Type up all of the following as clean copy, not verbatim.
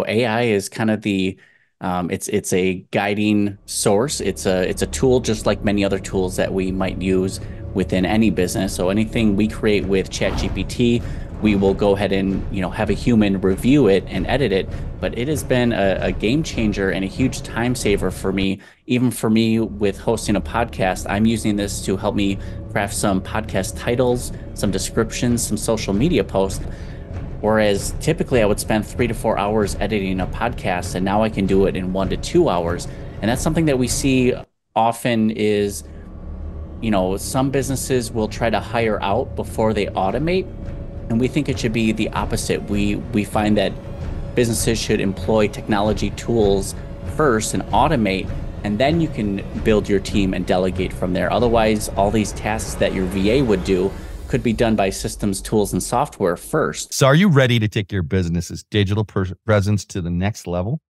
AI is kind of it's a guiding source. It's a tool just like many other tools that we might use within any business. So anything we create with ChatGPT, we will go ahead and have a human review it and edit it. But it has been a game changer and a huge time saver for me. Even for me with hosting a podcast, I'm using this to help me craft some podcast titles, some descriptions, some social media posts. Whereas typically I would spend 3 to 4 hours editing a podcast, and now I can do it in 1 to 2 hours. And that's something that we see often is, some businesses will try to hire out before they automate. And we think it should be the opposite. We find that businesses should employ technology tools first and automate, and then you can build your team and delegate from there. Otherwise, all these tasks that your VA would do could be done by systems, tools, and software first. So are you ready to take your business's digital presence to the next level?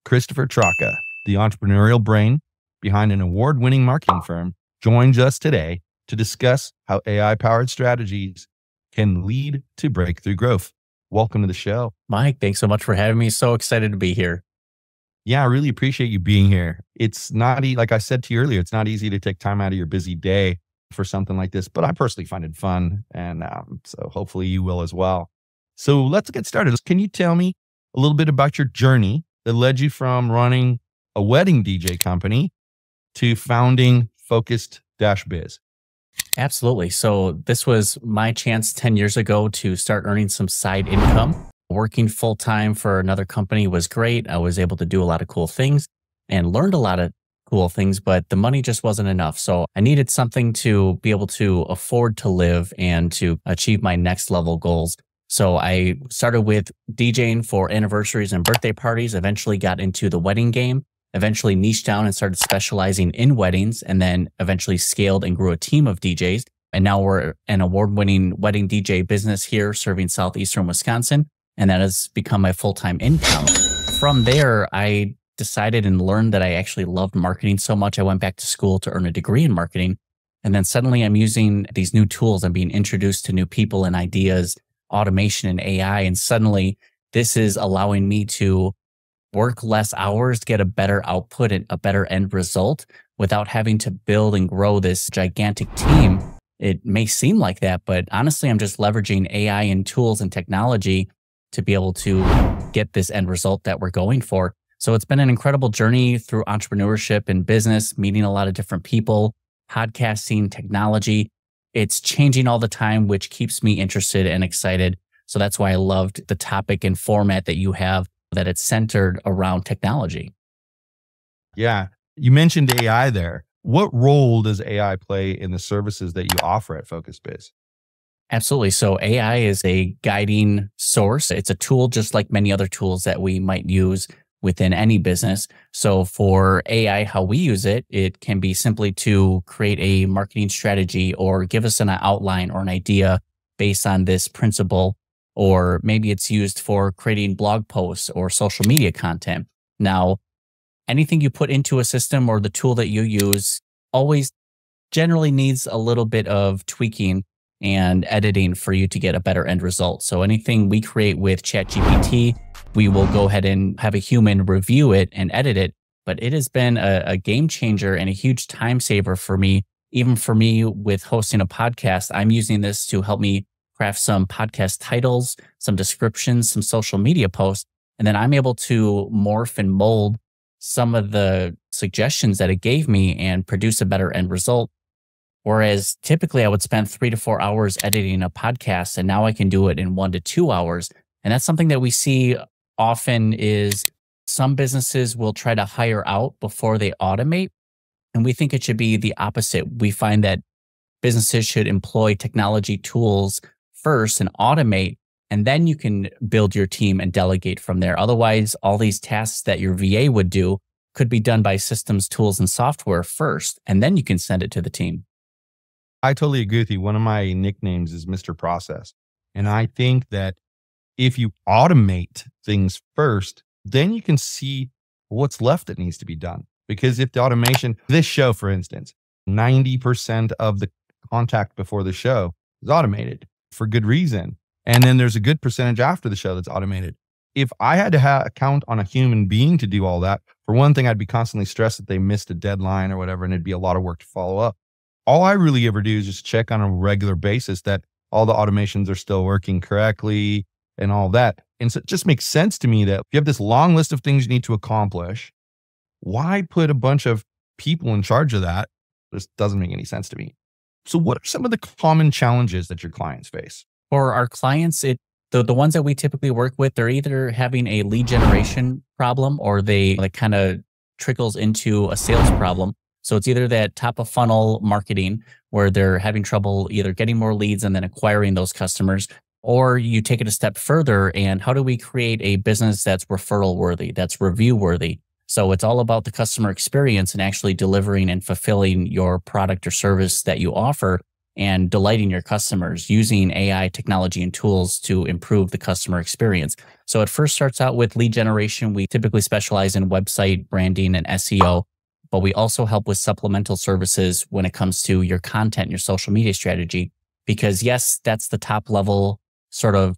Christopher Traka, the entrepreneurial brain behind an award-winning marketing firm, joins us today to discuss how AI-powered strategies can lead to breakthrough growth. Welcome to the show. Mike, thanks so much for having me. So excited to be here. Yeah, I really appreciate you being here. It's not, like I said to you earlier, it's not easy to take time out of your busy day for something like this, but I personally find it fun. And so hopefully you will as well. So let's get started. Can you tell me a little bit about your journey that led you from running a wedding DJ company to founding Focused-Biz? Absolutely. So this was my chance 10 years ago to start earning some side income. Working full time for another company was great. I was able to do a lot of cool things and learned a lot of cool things, but the money just wasn't enough. So I needed something to be able to afford to live and to achieve my next level goals. So I started with DJing for anniversaries and birthday parties, eventually got into the wedding game, eventually niched down and started specializing in weddings, and then eventually scaled and grew a team of DJs. And now we're an award-winning wedding DJ business here serving Southeastern Wisconsin. And that has become my full-time income. From there, I decided and learned that I actually loved marketing so much. I went back to school to earn a degree in marketing. And then suddenly I'm using these new tools. I'm being introduced to new people and ideas, automation and AI. And suddenly this is allowing me to work less hours, get a better output and a better end result without having to build and grow this gigantic team. It may seem like that, but honestly, I'm just leveraging AI and tools and technology to be able to get this end result that we're going for. So it's been an incredible journey through entrepreneurship and business, meeting a lot of different people, podcasting, technology. It's changing all the time, which keeps me interested and excited. So that's why I loved the topic and format that you have, that it's centered around technology. Yeah. You mentioned AI there. What role does AI play in the services that you offer at Focused-Biz? Absolutely. So AI is a guiding source. It's a tool just like many other tools that we might use within any business. So for AI, how we use it, it can be simply to create a marketing strategy or give us an outline or an idea based on this principle, or maybe it's used for creating blog posts or social media content. Now, anything you put into a system or the tool that you use always generally needs a little bit of tweaking and editing for you to get a better end result. So anything we create with ChatGPT, we will go ahead and have a human review it and edit it. But it has been a game changer and a huge time saver for me. Even for me with hosting a podcast, I'm using this to help me craft some podcast titles, some descriptions, some social media posts. And then I'm able to morph and mold some of the suggestions that it gave me and produce a better end result. Whereas typically I would spend 3 to 4 hours editing a podcast, and now I can do it in 1 to 2 hours. And that's something that we see often is some businesses will try to hire out before they automate. And we think it should be the opposite. We find that businesses should employ technology tools first and automate, and then you can build your team and delegate from there. Otherwise, all these tasks that your VA would do could be done by systems, tools, and software first, and then you can send it to the team. I totally agree with you. One of my nicknames is Mr. Process. And I think that if you automate things first, then you can see what's left that needs to be done. Because if the automation, this show, for instance, 90% of the contact before the show is automated for good reason. And then there's a good percentage after the show that's automated. if I had to count on a human being to do all that, for one thing, I'd be constantly stressed that they missed a deadline or whatever, and it'd be a lot of work to follow up. All I really ever do is just check on a regular basis that all the automations are still working correctly and all that. And so it just makes sense to me that if you have this long list of things you need to accomplish, why put a bunch of people in charge of that? This doesn't make any sense to me. So what are some of the common challenges that your clients face? For our clients, the ones that we typically work with, they're either having a lead generation problem or they like kind of trickles into a sales problem. So it's either that top of funnel marketing where they're having trouble either getting more leads and then acquiring those customers, or you take it a step further and how do we create a business that's referral worthy, that's review worthy? So it's all about the customer experience and actually delivering and fulfilling your product or service that you offer and delighting your customers using AI technology and tools to improve the customer experience. So it first starts out with lead generation. We typically specialize in website branding and SEO, but we also help with supplemental services when it comes to your content, your social media strategy, because yes, that's the top level sort of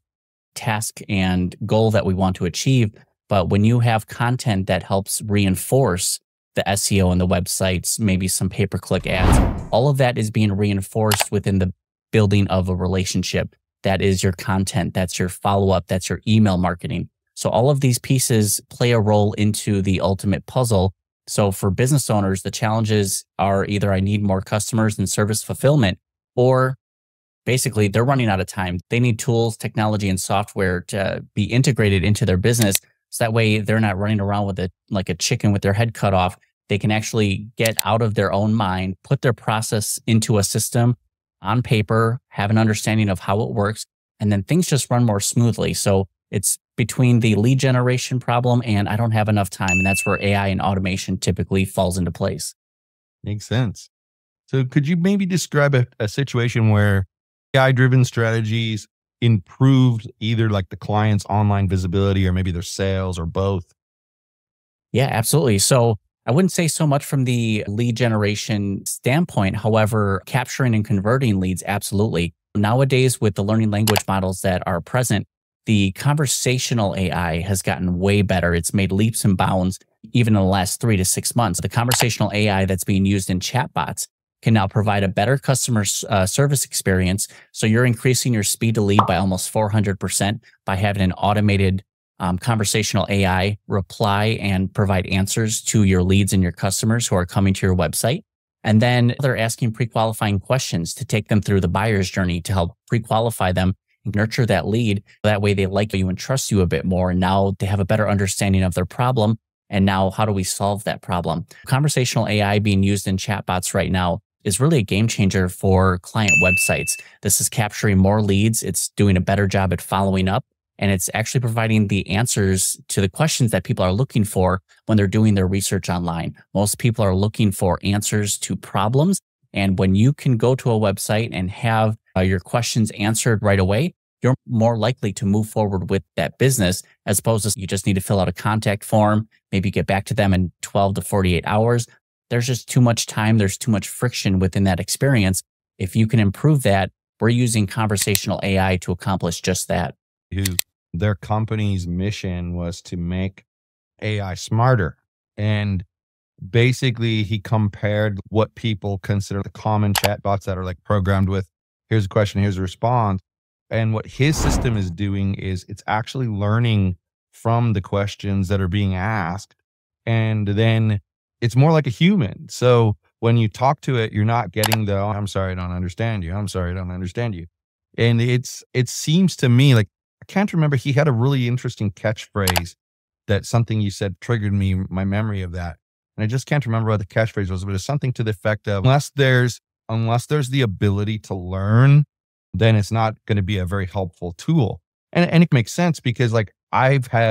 task and goal that we want to achieve. But when you have content that helps reinforce the SEO and the websites, maybe some pay-per-click ads, all of that is being reinforced within the building of a relationship. That is your content, that's your follow-up, that's your email marketing. So all of these pieces play a role into the ultimate puzzle. So for business owners, the challenges are either I need more customers and service fulfillment, or basically they're running out of time. They need tools, technology, and software to be integrated into their business. So that way they're not running around with it like a chicken with their head cut off. They can actually get out of their own mind, put their process into a system on paper, have an understanding of how it works, and then things just run more smoothly. So it's between the lead generation problem and I don't have enough time. And that's where AI and automation typically falls into place. Makes sense. So could you maybe describe a situation where AI-driven strategies improved either like the client's online visibility or maybe their sales or both? Yeah, absolutely. So I wouldn't say so much from the lead generation standpoint. However, capturing and converting leads, absolutely. Nowadays, with the learning language models that are present, the conversational AI has gotten way better. It's made leaps and bounds even in the last 3 to 6 months. The conversational AI that's being used in chatbots can now provide a better customer service experience. So you're increasing your speed to lead by almost 400% by having an automated conversational AI reply and provide answers to your leads and your customers who are coming to your website. And then they're asking pre-qualifying questions to take them through the buyer's journey to help pre-qualify them and nurture that lead. That way they like you and trust you a bit more. And now they have a better understanding of their problem. And now how do we solve that problem? Conversational AI being used in chatbots right now is really a game changer for client websites. This is capturing more leads. It's doing a better job at following up. And it's actually providing the answers to the questions that people are looking for when they're doing their research online. Most people are looking for answers to problems. And when you can go to a website and have your questions answered right away, you're more likely to move forward with that business as opposed to you just need to fill out a contact form, maybe get back to them in 12 to 48 hours. There's just too much time. There's too much friction within that experience. If you can improve that, we're using conversational AI to accomplish just that. Their company's mission was to make AI smarter. And basically, he compared what people consider the common chatbots that are like programmed with, here's a question, here's a response. And what his system is doing is it's actually learning from the questions that are being asked. And then it's more like a human. So when you talk to it, you're not getting the, oh, I'm sorry, I don't understand you. I'm sorry, I don't understand you. And it seems to me like, I can't remember. He had a really interesting catchphrase that something you said triggered my memory of that. And I just can't remember what the catchphrase was, but it's something to the effect of, unless there's the ability to learn, then it's not going to be a very helpful tool. And it makes sense because like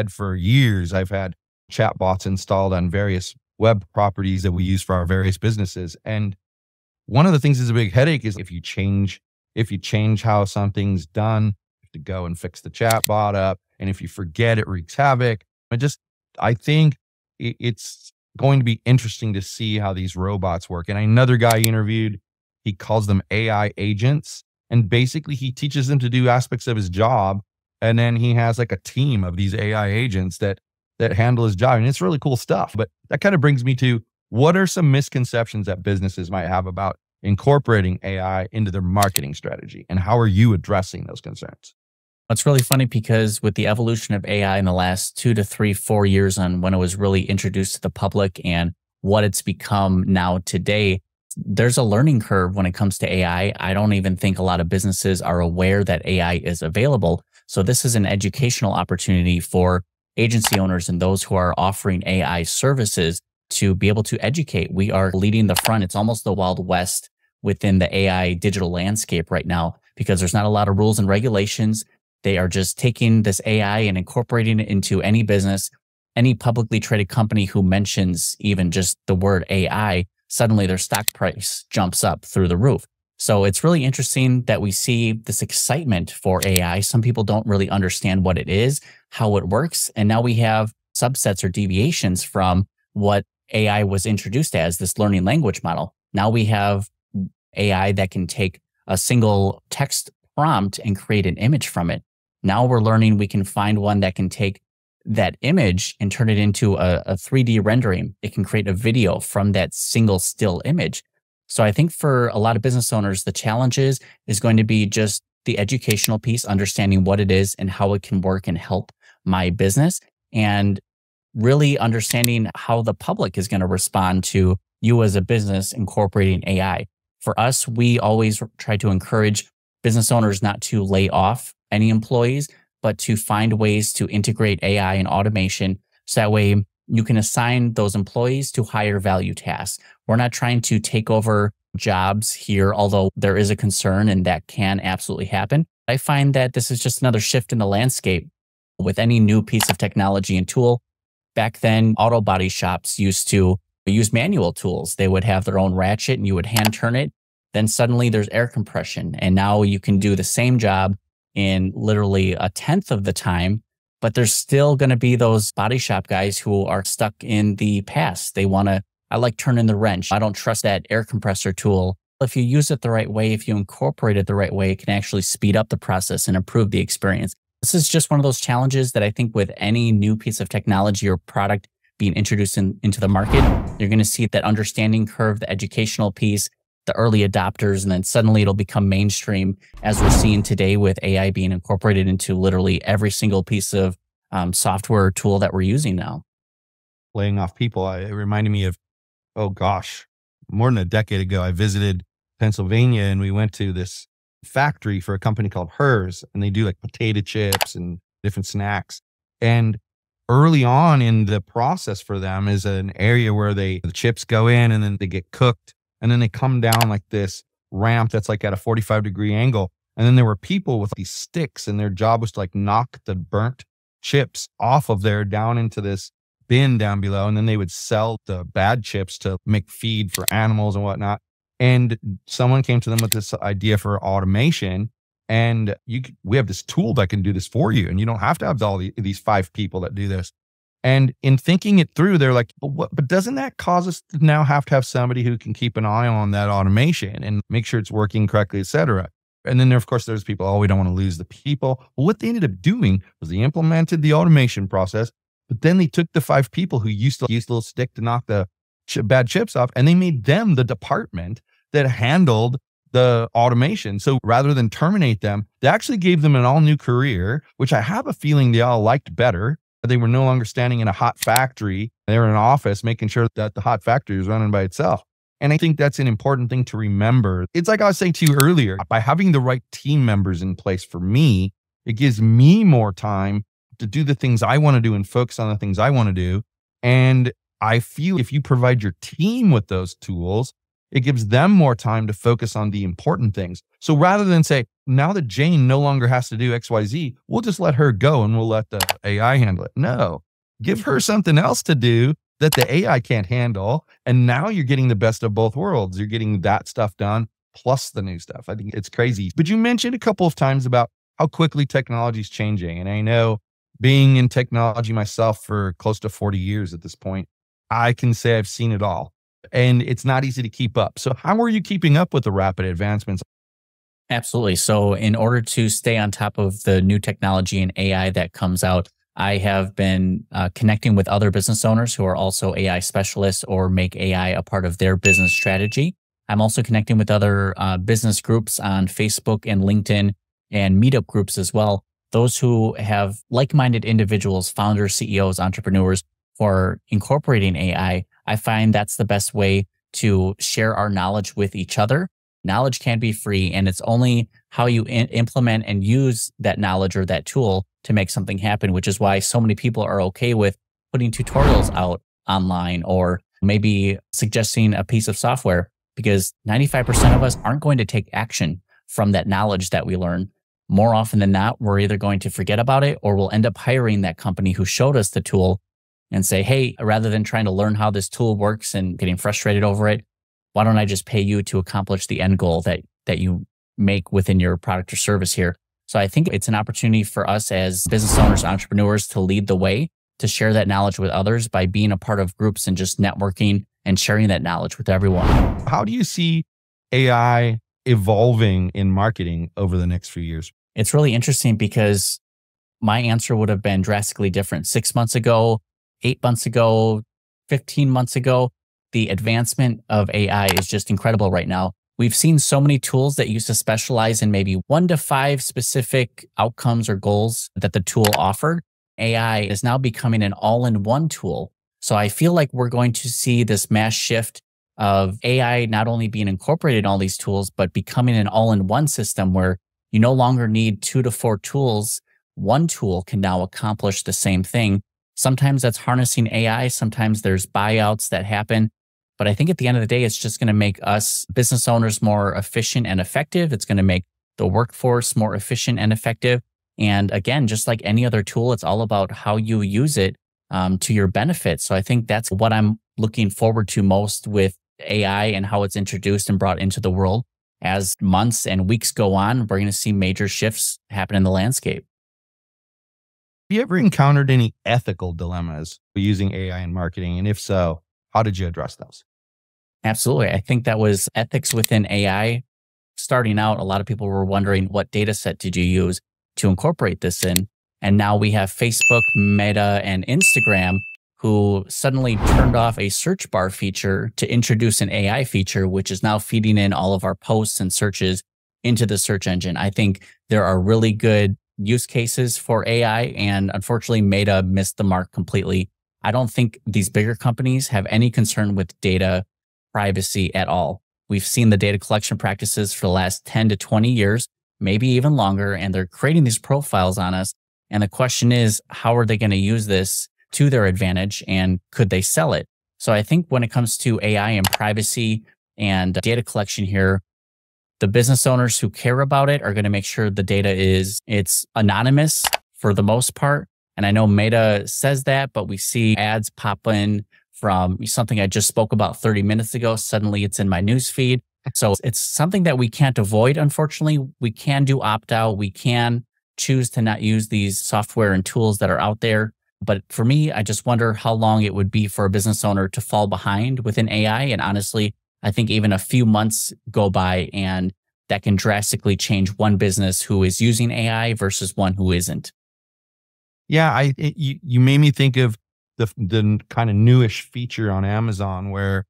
for years, I've had chatbots installed on various web properties that we use for our various businesses. And one of the things that's a big headache is if you change how something's done, you have to go and fix the chatbot up. And if you forget, it wreaks havoc. I think it's going to be interesting to see how these robots work. And another guy interviewed, he calls them AI agents. And basically he teaches them to do aspects of his job. And then he has like a team of these AI agents that handle his job. And it's really cool stuff. But that kind of brings me to, what are some misconceptions that businesses might have about incorporating AI into their marketing strategy? And how are you addressing those concerns? It's really funny because with the evolution of AI in the last 2 to 3, 4 years on when it was really introduced to the public and what it's become now today, there's a learning curve when it comes to AI. I don't even think a lot of businesses are aware that AI is available. So this is an educational opportunity for agency owners and those who are offering AI services to be able to educate. We are leading the front. It's almost the Wild West within the AI digital landscape right now because there's not a lot of rules and regulations. They are just taking this AI and incorporating it into any business, any publicly traded company who mentions even just the word AI, suddenly their stock price jumps up through the roof. So it's really interesting that we see this excitement for AI. Some people don't really understand what it is, how it works. And now we have subsets or deviations from what AI was introduced as, this learning language model. Now we have AI that can take a single text prompt and create an image from it. Now we're learning we can find one that can take that image and turn it into a 3D rendering. It can create a video from that single still image. So I think for a lot of business owners, the challenge is going to be just the educational piece, understanding what it is and how it can work and help my business, and really understanding how the public is going to respond to you as a business incorporating AI. For us, we always try to encourage business owners not to lay off any employees, but to find ways to integrate AI and automation so that way you can assign those employees to higher value tasks. We're not trying to take over jobs here, although there is a concern and that can absolutely happen. I find that this is just another shift in the landscape with any new piece of technology and tool. Back then, auto body shops used to use manual tools. They would have their own ratchet and you would hand turn it. Then suddenly there's air compression. And now you can do the same job in literally a tenth of the time, but there's still going to be those body shop guys who are stuck in the past. They want to, I like turning the wrench. I don't trust that air compressor tool. If you use it the right way, if you incorporate it the right way, it can actually speed up the process and improve the experience. This is just one of those challenges that I think with any new piece of technology or product being introduced into the market, you're going to see that understanding curve, the educational piece, the early adopters, and then suddenly it'll become mainstream as we're seeing today with AI being incorporated into literally every single piece of software or tool that we're using now. Laying off people, it reminded me of, oh gosh, more than a decade ago, I visited Pennsylvania and we went to this factory for a company called Hers, and they do like potato chips and different snacks. And early on in the process for them is an area where the chips go in and then they get cooked. And then they come down like this ramp that's like at a 45-degree angle. And then there were people with these sticks and their job was to like knock the burnt chips off of there down into this bin down below. And then they would sell the bad chips to make feed for animals and whatnot. And someone came to them with this idea for automation. And we have this tool that can do this for you. And you don't have to have all these 5 people that do this. And in thinking it through, they're like, but doesn't that cause us to now have to have somebody who can keep an eye on that automation and make sure it's working correctly, et cetera? And then of course, there's people, oh, we don't want to lose the people. Well, what they ended up doing was they implemented the automation process, but then they took the 5 people who used to use a little stick to knock the bad chips off, and they made them the department that handled the automation. So rather than terminate them, they actually gave them an all new career, which I have a feeling they all liked better. They were no longer standing in a hot factory. They were in an office making sure that the hot factory was running by itself. And I think that's an important thing to remember. It's like I was saying to you earlier, by having the right team members in place for me, it gives me more time to do the things I want to do and focus on the things I want to do. And I feel if you provide your team with those tools, it gives them more time to focus on the important things. So rather than say, now that Jane no longer has to do XYZ, we'll just let her go and we'll let the AI handle it. No, give her something else to do that the AI can't handle. And now you're getting the best of both worlds. You're getting that stuff done plus the new stuff. I think it's crazy. But you mentioned a couple of times about how quickly technology is changing. And I know being in technology myself for close to 40 years at this point, I can say I've seen it all. And it's not easy to keep up. So how are you keeping up with the rapid advancements? Absolutely. So, in order to stay on top of the new technology and AI that comes out, I have been connecting with other business owners who are also AI specialists or make AI a part of their business strategy. I'm also connecting with other business groups on Facebook and LinkedIn and meetup groups as well. Those who have like minded individuals, founders, CEOs, entrepreneurs who are incorporating AI. I find that's the best way to share our knowledge with each other. Knowledge can be free, and it's only how you implement and use that knowledge or that tool to make something happen, which is why so many people are okay with putting tutorials out online or maybe suggesting a piece of software because 95% of us aren't going to take action from that knowledge that we learn. More often than not, we're either going to forget about it or we'll end up hiring that company who showed us the tool and say, hey, rather than trying to learn how this tool works and getting frustrated over it, why don't I just pay you to accomplish the end goal that you make within your product or service here? So I think it's an opportunity for us as business owners, entrepreneurs to lead the way, to share that knowledge with others by being a part of groups and just networking and sharing that knowledge with everyone. How do you see AI evolving in marketing over the next few years? It's really interesting because my answer would have been drastically different 6 months ago, 8 months ago, 15 months ago. The advancement of AI is just incredible right now. We've seen so many tools that used to specialize in maybe 1 to 5 specific outcomes or goals that the tool offered. AI is now becoming an all-in-one tool. So I feel like we're going to see this mass shift of AI not only being incorporated in all these tools, but becoming an all-in-one system where you no longer need 2 to 4 tools. One tool can now accomplish the same thing. Sometimes that's harnessing AI. Sometimes there's buyouts that happen. But I think at the end of the day, it's just going to make us business owners more efficient and effective. It's going to make the workforce more efficient and effective. And again, just like any other tool, it's all about how you use it to your benefit. So I think that's what I'm looking forward to most with AI and how it's introduced and brought into the world. As months and weeks go on, we're going to see major shifts happen in the landscape. Have you ever encountered any ethical dilemmas using AI in marketing? And if so, how did you address those? Absolutely. I think that was ethics within AI. Starting out, a lot of people were wondering what data set did you use to incorporate this in? And now we have Facebook, Meta, and Instagram who suddenly turned off a search bar feature to introduce an AI feature, which is now feeding in all of our posts and searches into the search engine. I think there are really good use cases for AI, and unfortunately, Meta missed the mark completely. I don't think these bigger companies have any concern with data privacy at all. We've seen the data collection practices for the last 10 to 20 years, maybe even longer, and they're creating these profiles on us. And the question is, how are they going to use this to their advantage, and could they sell it? So I think when it comes to AI and privacy and data collection here, the business owners who care about it are going to make sure the data it's anonymous for the most part. And I know Meta says that, but we see ads pop in from something I just spoke about 30 minutes ago. Suddenly it's in my news feed. So it's something that we can't avoid. Unfortunately, we can do opt out. We can choose to not use these software and tools that are out there. But for me, I just wonder how long it would be for a business owner to fall behind within AI. And honestly, I think even a few months go by and that can drastically change one business who is using AI versus one who isn't. Yeah, you made me think of the kind of newish feature on Amazon where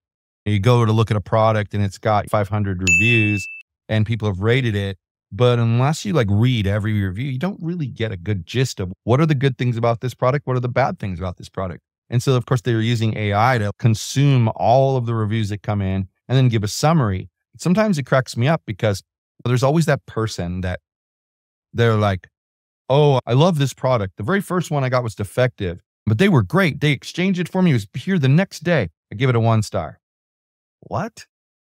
you go to look at a product and it's got 500 reviews and people have rated it. But unless you like read every review, you don't really get a good gist of what are the good things about this product? What are the bad things about this product? And so, of course, they were using AI to consume all of the reviews that come in and then give a summary. Sometimes it cracks me up because there's always that person that they're like, oh, I love this product. The very first one I got was defective, but they were great. They exchanged it for me. It was here the next day. I give it a 1 star. What?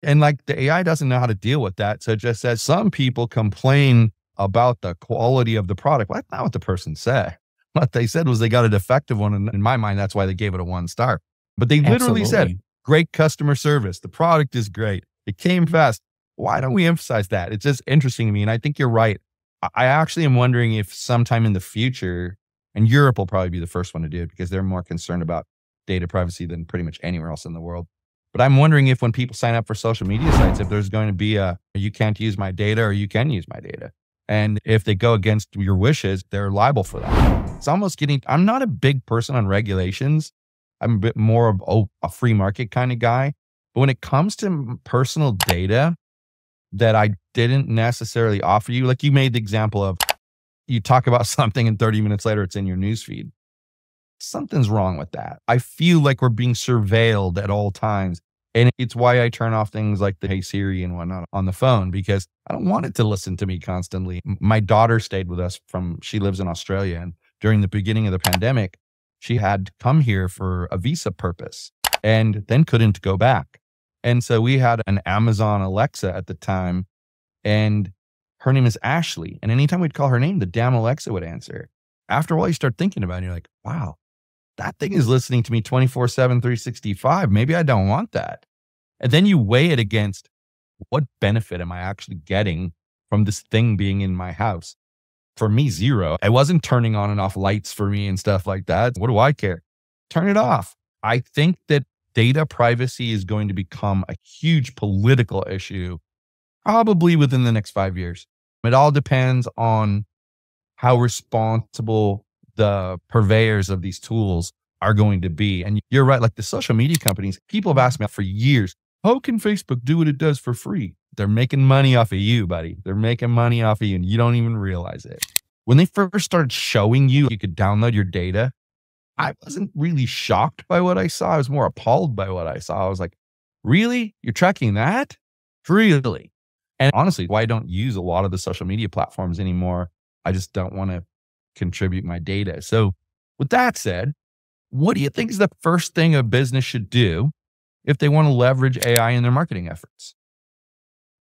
And like the AI doesn't know how to deal with that. So it just says some people complain about the quality of the product. Well, that's not what the person said. What they said was they got a defective one. And in my mind, that's why they gave it a 1 star. But they literally said, great customer service. The product is great. It came fast. Why don't we emphasize that? It's just interesting to me. And I think you're right. I actually am wondering if sometime in the future, and Europe will probably be the first one to do it because they're more concerned about data privacy than pretty much anywhere else in the world. But I'm wondering if when people sign up for social media sites, if there's going to be a, you can't use my data or you can use my data. And if they go against your wishes, they're liable for that. It's almost getting, I'm not a big person on regulations. I'm a bit more of a free market kind of guy. But when it comes to personal data that I didn't necessarily offer you, like you made the example of, you talk about something and 30 minutes later, it's in your newsfeed. Something's wrong with that. I feel like we're being surveilled at all times. And it's why I turn off things like the Hey Siri and whatnot on the phone, because I don't want it to listen to me constantly. My daughter stayed with us she lives in Australia. And during the beginning of the pandemic, she had come here for a visa purpose and then couldn't go back. And so we had an Amazon Alexa at the time, and her name is Ashley. And anytime we'd call her name, the damn Alexa would answer. After a while, you start thinking about it, and you're like, wow, that thing is listening to me 24/7, 365. Maybe I don't want that. And then you weigh it against, what benefit am I actually getting from this thing being in my house? For me, zero. I wasn't turning on and off lights for me and stuff like that. What do I care? Turn it off. I think that data privacy is going to become a huge political issue, probably within the next 5 years. It all depends on how responsible the purveyors of these tools are going to be. And you're right, like the social media companies, people have asked me for years, how can Facebook do what it does for free? They're making money off of you, buddy. They're making money off of you, and you don't even realize it. When they first started showing you could download your data, I wasn't really shocked by what I saw. I was more appalled by what I saw. I was like, really? You're tracking that? Really? And honestly, why I don't use a lot of the social media platforms anymore. I just don't want to contribute my data. So with that said, what do you think is the first thing a business should do if they want to leverage AI in their marketing efforts?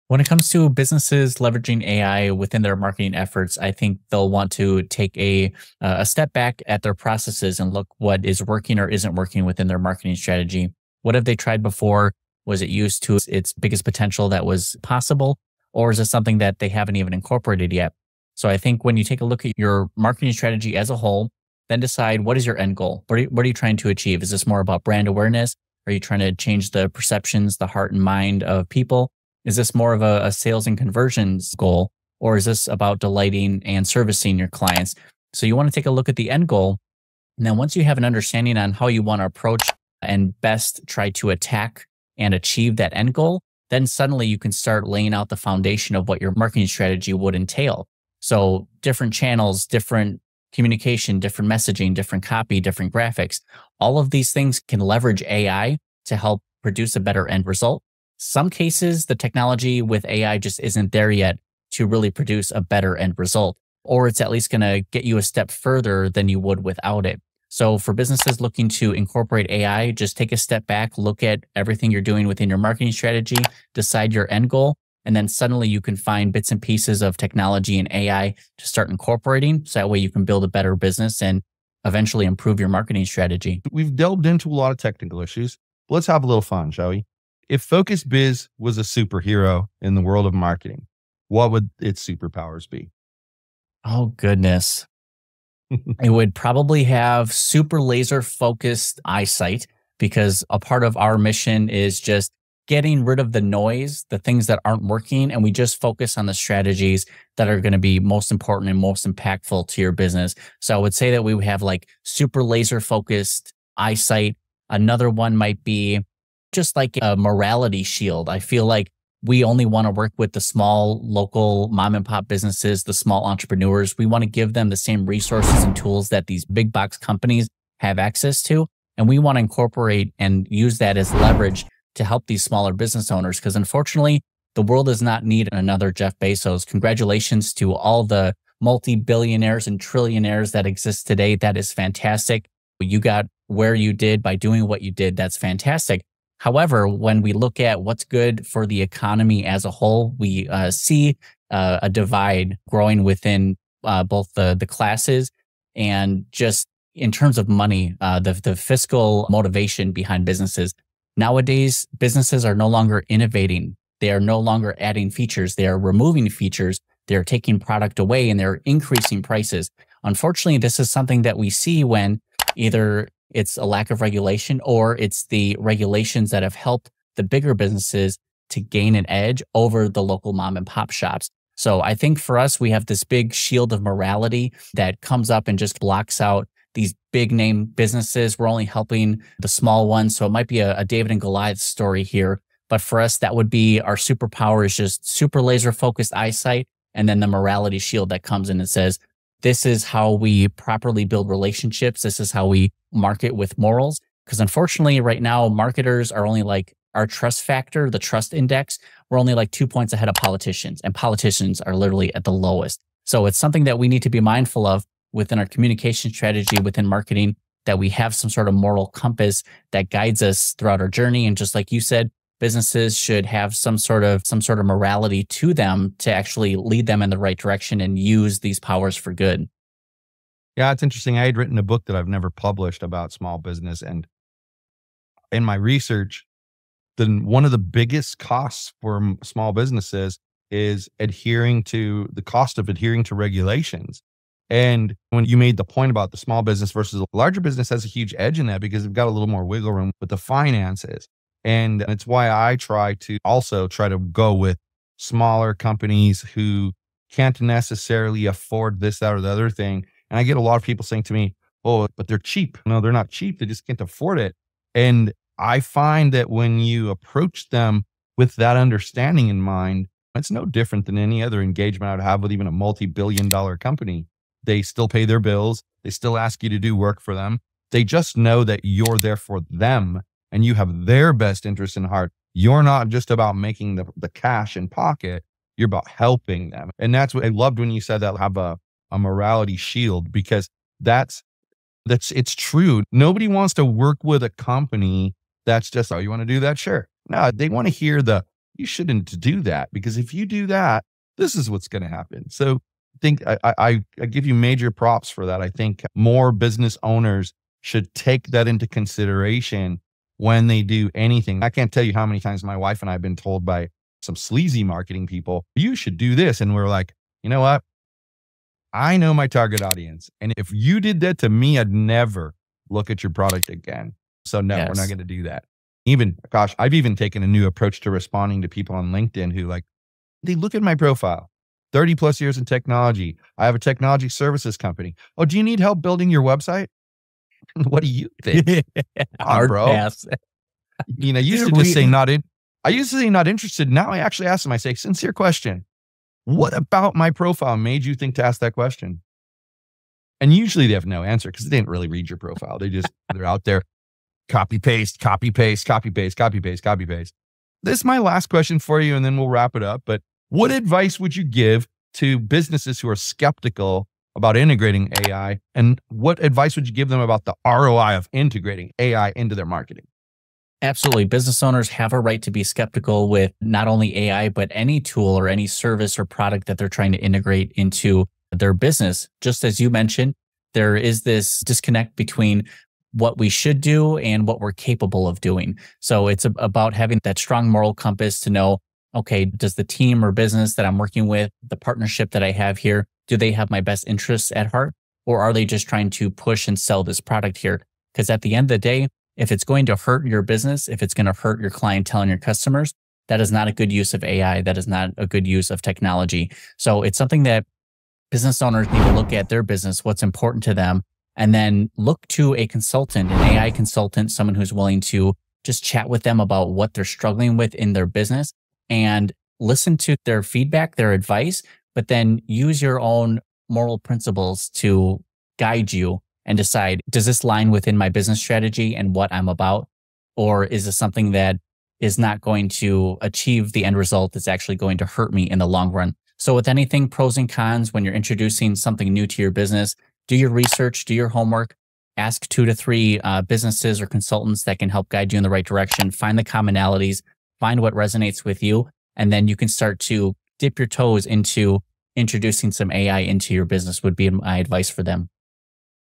When it comes to businesses leveraging AI within their marketing efforts, I think they'll want to take a step back at their processes and look what is working or isn't working within their marketing strategy. What have they tried before? Was it used to its biggest potential that was possible? Or is it something that they haven't even incorporated yet? So I think when you take a look at your marketing strategy as a whole, then decide, what is your end goal? What are you trying to achieve? Is this more about brand awareness? Are you trying to change the perceptions, the heart and mind of people? Is this more of a sales and conversions goal? Or is this about delighting and servicing your clients? So you want to take a look at the end goal. And then once you have an understanding on how you want to approach and best try to attack and achieve that end goal, then suddenly you can start laying out the foundation of what your marketing strategy would entail. So different channels, different communication, different messaging, different copy, different graphics, all of these things can leverage AI to help produce a better end result. Some cases, the technology with AI just isn't there yet to really produce a better end result, or it's at least going to get you a step further than you would without it. So for businesses looking to incorporate AI, just take a step back, look at everything you're doing within your marketing strategy, decide your end goal, and then suddenly you can find bits and pieces of technology and AI to start incorporating. So that way you can build a better business and eventually improve your marketing strategy. We've delved into a lot of technical issues. Let's have a little fun, shall we? If Focus Biz was a superhero in the world of marketing, what would its superpowers be? Oh, goodness. It would probably have super laser focused eyesight, because a part of our mission is just getting rid of the noise, the things that aren't working, and we just focus on the strategies that are going to be most important and most impactful to your business. So I would say that we would have like super laser focused eyesight. Another one might be just like a morality shield. I feel like we only want to work with the small local mom and pop businesses, the small entrepreneurs. We want to give them the same resources and tools that these big box companies have access to. And we want to incorporate and use that as leverage to help these smaller business owners. Because unfortunately, the world does not need another Jeff Bezos. Congratulations to all the multi-billionaires and trillionaires that exist today. That is fantastic. You got where you did by doing what you did. That's fantastic. However, when we look at what's good for the economy as a whole, we see a divide growing within both the classes and just in terms of money, the fiscal motivation behind businesses. Nowadays, businesses are no longer innovating. They are no longer adding features. They are removing features. They're taking product away and they're increasing prices. Unfortunately, this is something that we see when either it's a lack of regulation or it's the regulations that have helped the bigger businesses to gain an edge over the local mom and pop shops. So I think for us, we have this big shield of morality that comes up and just blocks out these big name businesses. We're only helping the small ones. So it might be a David and Goliath story here. But for us, that would be our superpower, is just super laser focused eyesight. And then the morality shield that comes in and says, this is how we properly build relationships. This is how we market with morals. Because unfortunately, right now, marketers are only like our trust factor, the trust index. We're only like 2 points ahead of politicians, and politicians are literally at the lowest. So it's something that we need to be mindful of within our communication strategy, within marketing, that we have some sort of moral compass that guides us throughout our journey. And just like you said, businesses should have some sort of morality to them to actually lead them in the right direction and use these powers for good. Yeah, it's interesting. I had written a book that I've never published about small business. And in my research, then one of the biggest costs for small businesses is the cost of adhering to regulations. And when you made the point about the small business versus the larger business, has a huge edge in that because they've got a little more wiggle room with the finances. And it's why I try to go with smaller companies who can't necessarily afford this, that, or the other thing. And I get a lot of people saying to me, oh, but they're cheap. No, they're not cheap. They just can't afford it. And I find that when you approach them with that understanding in mind, it's no different than any other engagement I would have with even a multi-billion-dollar company. They still pay their bills. They still ask you to do work for them. They just know that you're there for them and you have their best interest in heart. You're not just about making the cash in pocket. You're about helping them. And that's what I loved when you said that, have a morality shield, because it's true. Nobody wants to work with a company that's just, oh, you want to do that? Sure. No, they want to hear you shouldn't do that, because if you do that, this is what's going to happen. So I think I give you major props for that. I think more business owners should take that into consideration when they do anything. I can't tell you how many times my wife and I have been told by some sleazy marketing people, you should do this. And we're like, you know what? I know my target audience. And if you did that to me, I'd never look at your product again. So no, We're not going to do that. I've even taken a new approach to responding to people on LinkedIn who they look at my profile, 30 plus years in technology. I have a technology services company. Oh, do you need help building your website? What do you think? Hard bro. pass. I used to just say not interested. Now I actually ask them, I say, sincere question. What about my profile made you think to ask that question? And usually they have no answer because they didn't really read your profile. They're out there. Copy, paste, copy, paste, copy, paste, copy, paste, copy, paste. This is my last question for you, and then we'll wrap it up. But what advice would you give to businesses who are skeptical about integrating AI? And what advice would you give them about the ROI of integrating AI into their marketing? Absolutely. Business owners have a right to be skeptical with not only AI, but any tool or any service or product that they're trying to integrate into their business. Just as you mentioned, there is this disconnect between what we should do and what we're capable of doing. So it's about having that strong moral compass to know, okay, does the team or business that I'm working with, the partnership that I have here, do they have my best interests at heart? Or are they just trying to push and sell this product here? Because at the end of the day, if it's going to hurt your business, if it's going to hurt your clientele and your customers, that is not a good use of AI. That is not a good use of technology. So it's something that business owners need to look at their business, what's important to them, and then look to a consultant, an AI consultant, someone who's willing to just chat with them about what they're struggling with in their business and listen to their feedback, their advice, but then use your own moral principles to guide you and decide, does this line within my business strategy and what I'm about? Or is this something that is not going to achieve the end result that's actually going to hurt me in the long run? So with anything, pros and cons, when you're introducing something new to your business, do your research, do your homework, ask 2 to 3 businesses or consultants that can help guide you in the right direction, find the commonalities, find what resonates with you, and then you can start to dip your toes into introducing some AI into your business would be my advice for them.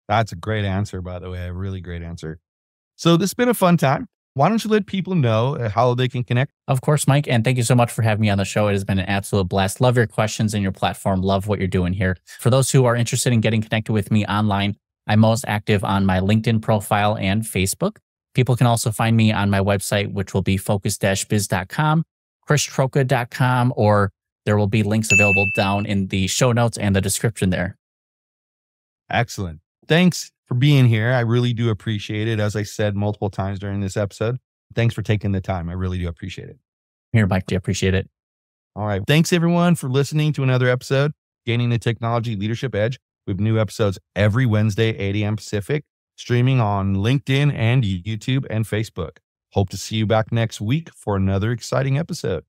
That's a great answer, by the way, a really great answer. So this has been a fun time. Why don't you let people know how they can connect? Of course, Mike. And thank you so much for having me on the show. It has been an absolute blast. Love your questions and your platform. Love what you're doing here. For those who are interested in getting connected with me online, I'm most active on my LinkedIn profile and Facebook. People can also find me on my website, which will be focus-biz.com, christroka.com, or there will be links available down in the show notes and the description there. Excellent. Thanks for being here. I really do appreciate it. As I said multiple times during this episode, thanks for taking the time. I really do appreciate it. Here, Mike, do you appreciate it? All right. Thanks, everyone, for listening to another episode, Gaining the Technology Leadership Edge. We have new episodes every Wednesday, 8 a.m. Pacific, streaming on LinkedIn and YouTube and Facebook. Hope to see you back next week for another exciting episode.